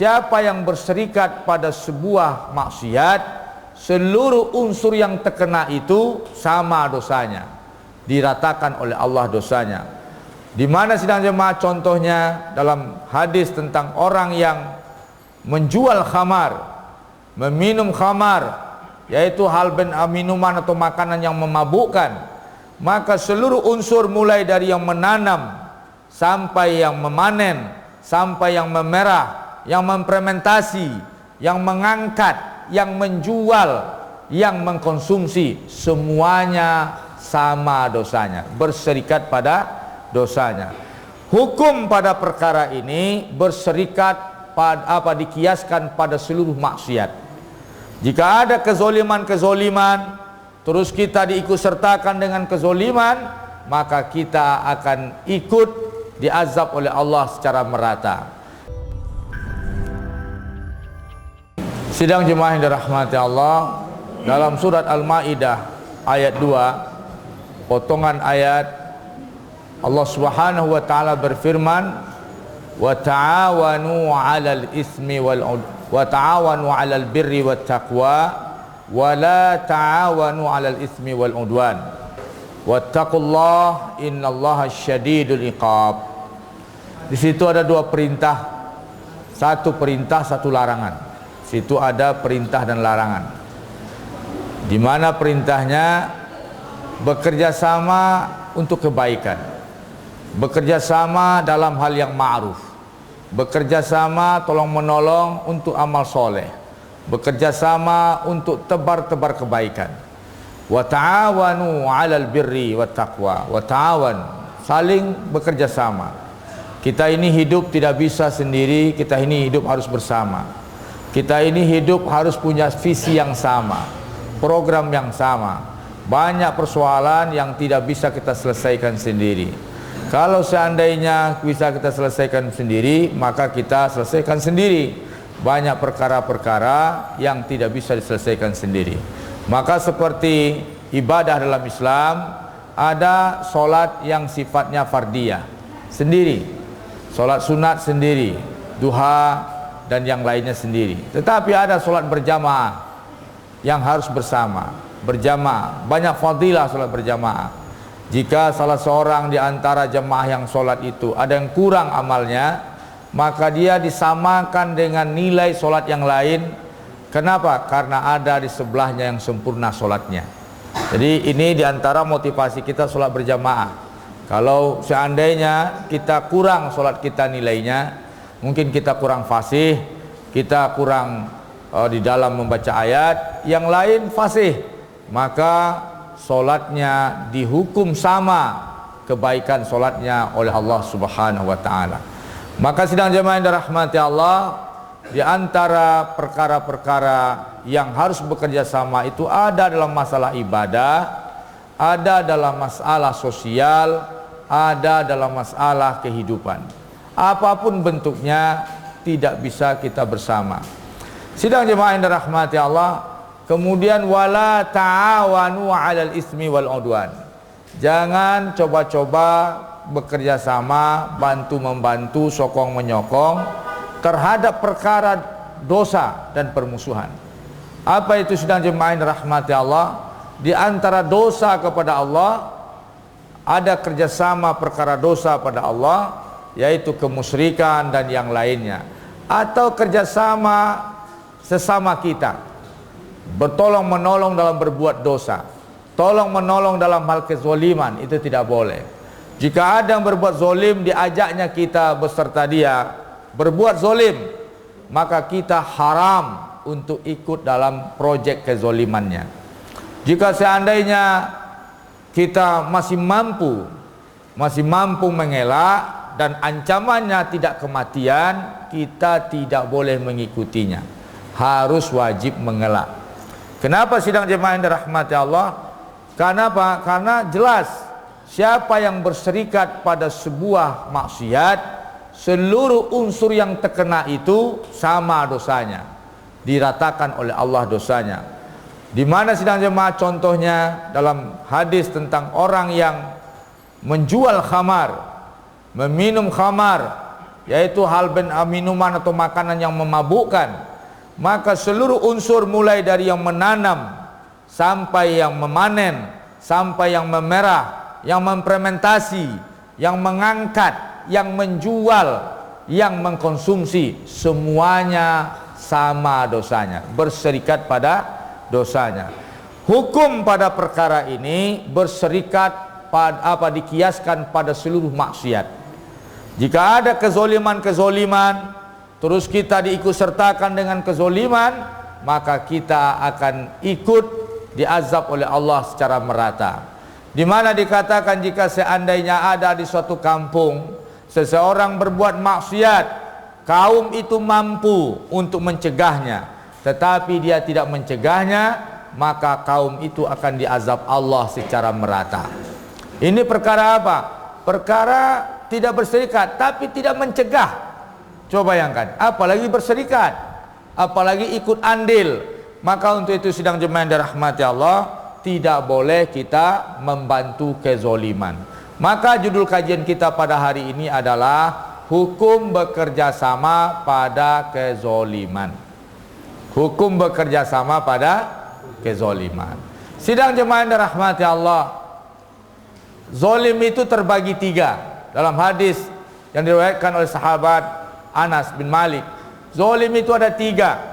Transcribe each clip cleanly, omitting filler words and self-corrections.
siapa yang berserikat pada sebuah maksiat, seluruh unsur yang terkena itu sama dosanya, diratakan oleh Allah dosanya. Di mana sidang jemaah contohnya dalam hadis tentang orang yang menjual khamar, meminum khamar, yaitu hal minuman atau makanan yang memabukkan, maka seluruh unsur mulai dari yang menanam sampai yang memanen, sampai yang memerah, yang memfermentasi, yang mengangkat, yang menjual, yang mengkonsumsi, semuanya sama dosanya, berserikat pada dosanya. Hukum pada perkara ini berserikat pada dikiaskan pada seluruh maksiat. Jika ada kezoliman-kezoliman, terus kita diikut sertakan dengan kezoliman, maka kita akan ikut diazab oleh Allah secara merata. Sidang jemaah yang dirahmati Allah, dalam surat Al-Maidah ayat 2, potongan ayat, Allah Subhanahu wa taala berfirman, wa ta'awanu 'alal ismi wa ta'awanu 'alal birri wat taqwa wa la ta'awanu 'alal ismi wal 'udwan wattaqullaha innallaha syadidul iqab. Di situ ada dua perintah, satu perintah, satu larangan. Di situ ada perintah dan larangan. Di mana perintahnya bekerja sama untuk kebaikan, bekerja sama dalam hal yang ma'ruf, bekerja sama tolong menolong untuk amal soleh, bekerja sama untuk tebar-tebar kebaikan. Wa ta'awanu 'alal birri wat taqwa. Wa ta'awan, saling bekerja sama. Kita ini hidup tidak bisa sendiri, kita ini hidup harus bersama. Kita ini hidup harus punya visi yang sama, program yang sama. Banyak persoalan yang tidak bisa kita selesaikan sendiri. Kalau seandainya bisa kita selesaikan sendiri, maka kita selesaikan sendiri. Banyak perkara-perkara yang tidak bisa diselesaikan sendiri. Maka seperti ibadah dalam Islam, ada solat yang sifatnya fardiyah sendiri, solat sunat sendiri, duha dan yang lainnya sendiri. Tetapi ada solat berjamaah yang harus bersama, berjamaah. Banyak fadilah solat berjamaah. Jika salah seorang di antara jemaah yang sholat itu ada yang kurang amalnya, maka dia disamakan dengan nilai sholat yang lain. Kenapa? Karena ada di sebelahnya yang sempurna sholatnya. Jadi ini di antara motivasi kita sholat berjamaah. Kalau seandainya kita kurang sholat kita nilainya, mungkin kita kurang fasih, kita kurang di dalam membaca ayat, yang lain fasih, maka solatnya dihukum sama kebaikan solatnya oleh Allah Subhanahu wa taala. Maka sidang jemaah yang dirahmati Allah, di antara perkara-perkara yang harus bekerja sama itu ada dalam masalah ibadah, ada dalam masalah sosial, ada dalam masalah kehidupan. Apapun bentuknya tidak bisa kita bersama. Sidang jemaah yang dirahmati Allah, kemudian wala ta'awanu 'alal ismi wal 'udwan. Jangan coba-coba bekerja sama, bantu-membantu, sokong-menyokong terhadap perkara dosa dan permusuhan. Apa itu sidang jemaah yang dirahmati Allah? Di antara dosa kepada Allah ada kerjasama perkara dosa pada Allah, yaitu kemusyrikan dan yang lainnya, atau kerjasama sesama kita, bertolong menolong dalam berbuat dosa, tolong menolong dalam hal kezoliman, itu tidak boleh. Jika ada yang berbuat zolim, diajaknya kita beserta dia berbuat zolim, maka kita haram untuk ikut dalam proyek kezolimannya. Jika seandainya kita masih mampu mengelak dan ancamannya tidak kematian, kita tidak boleh mengikutinya, harus wajib mengelak. Kenapa sidang jemaah yang dirahmati Allah? Kenapa? Karena jelas siapa yang berserikat pada sebuah maksiat, seluruh unsur yang terkena itu sama dosanya, diratakan oleh Allah dosanya. Di mana sidang jemaah contohnya dalam hadis tentang orang yang menjual khamar, meminum khamar, yaitu hal minuman atau makanan yang memabukkan, maka seluruh unsur mulai dari yang menanam sampai yang memanen, sampai yang memerah, yang memfermentasi, yang mengangkat, yang menjual, yang mengkonsumsi, semuanya sama dosanya, berserikat pada dosanya. Hukum pada perkara ini berserikat pada dikiaskan pada seluruh maksiat. Jika ada kezoliman-kezoliman, terus kita diikut sertakan dengan kezoliman, maka kita akan ikut diazab oleh Allah secara merata. Di mana dikatakan jika seandainya ada di suatu kampung seseorang berbuat maksiat, kaum itu mampu untuk mencegahnya, tetapi dia tidak mencegahnya, maka kaum itu akan diazab Allah secara merata. Ini perkara apa? Perkara tidak berserikat tapi tidak mencegah. Coba bayangkan, apalagi berserikat, apalagi ikut andil. Maka untuk itu sidang jemaah yang dirahmati Allah, tidak boleh kita membantu kezoliman. Maka judul kajian kita pada hari ini adalah hukum bekerja sama pada kezoliman. Hukum bekerja sama pada kezoliman. Sidang jemaah yang dirahmati Allah, zolim itu terbagi tiga. Dalam hadis yang diriwayatkan oleh sahabat Anas bin Malik, zolim itu ada tiga.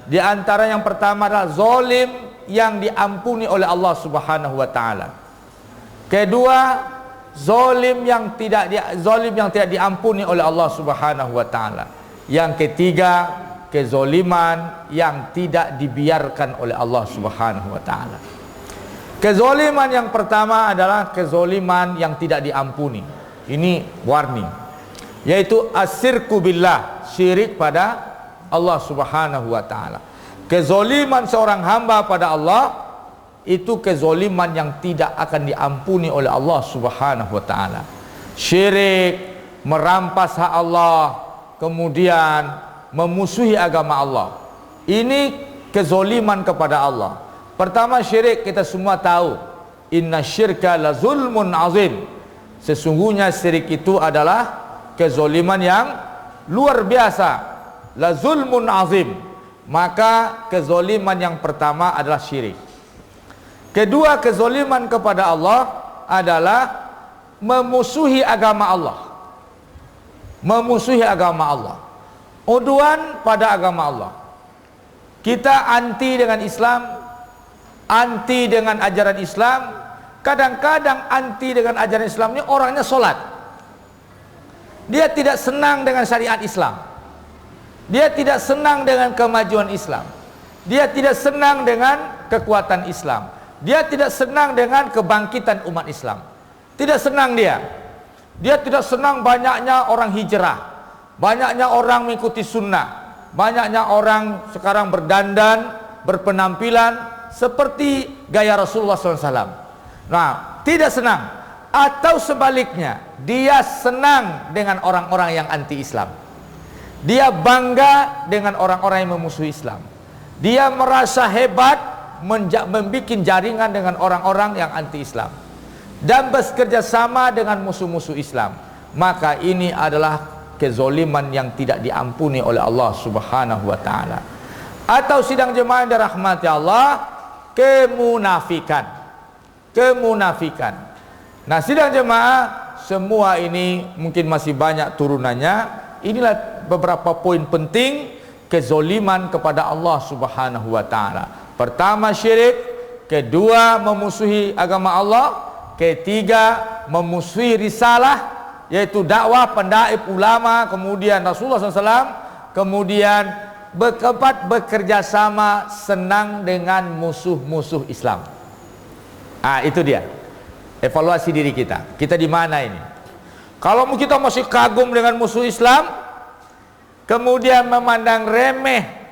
Di antara yang pertama adalah zolim yang diampuni oleh Allah Subhanahu wa taala. Kedua, zolim yang tidak diampuni oleh Allah Subhanahu wa taala. Yang ketiga, kezoliman yang tidak dibiarkan oleh Allah Subhanahu wa taala. Kezoliman yang pertama adalah kezoliman yang tidak diampuni. Ini warning, yaitu asyirku billah, syirik pada Allah Subhanahu wa taala. Kezoliman seorang hamba pada Allah itu kezoliman yang tidak akan diampuni oleh Allah Subhanahu wa taala. Syirik, merampas hak Allah, kemudian memusuhi agama Allah. Ini kezoliman kepada Allah. Pertama, syirik, kita semua tahu, inna syirka la zulmun azim. Sesungguhnya syirik itu adalah kezoliman yang luar biasa, la zulmun azim. Maka kezoliman yang pertama adalah syirik. Kedua, kezoliman kepada Allah adalah memusuhi agama Allah. Memusuhi agama Allah, uduan pada agama Allah. Kita anti dengan Islam, anti dengan ajaran Islam. Kadang-kadang anti dengan ajaran Islam ini orangnya sholat, dia tidak senang dengan syariat Islam, dia tidak senang dengan kemajuan Islam, dia tidak senang dengan kekuatan Islam, dia tidak senang dengan kebangkitan umat Islam. Tidak senang dia tidak senang banyaknya orang hijrah, banyaknya orang mengikuti sunnah, banyaknya orang sekarang berdandan, berpenampilan seperti gaya Rasulullah SAW. Nah, tidak senang. Atau sebaliknya, dia senang dengan orang-orang yang anti-Islam. Dia bangga dengan orang-orang yang memusuhi Islam. Dia merasa hebat membuat jaringan dengan orang-orang yang anti-Islam dan bekerja sama dengan musuh-musuh Islam. Maka ini adalah kezoliman yang tidak diampuni oleh Allah Subhanahu wa taala. Atau sidang jemaah yang dirahmati Allah, kemunafikan. Kemunafikan. Nah, sidang jemaah, semua ini mungkin masih banyak turunannya. Inilah beberapa poin penting kezoliman kepada Allah Subhanahu wa taala. Pertama, syirik. Kedua, memusuhi agama Allah. Ketiga, memusuhi risalah, yaitu dakwah, pendakwah, ulama, kemudian Rasulullah SAW. Kemudian keempat, bekerja sama senang dengan musuh-musuh Islam. Itu dia evaluasi diri kita. Kita di mana ini? Kalau kita masih kagum dengan musuh Islam, kemudian memandang remeh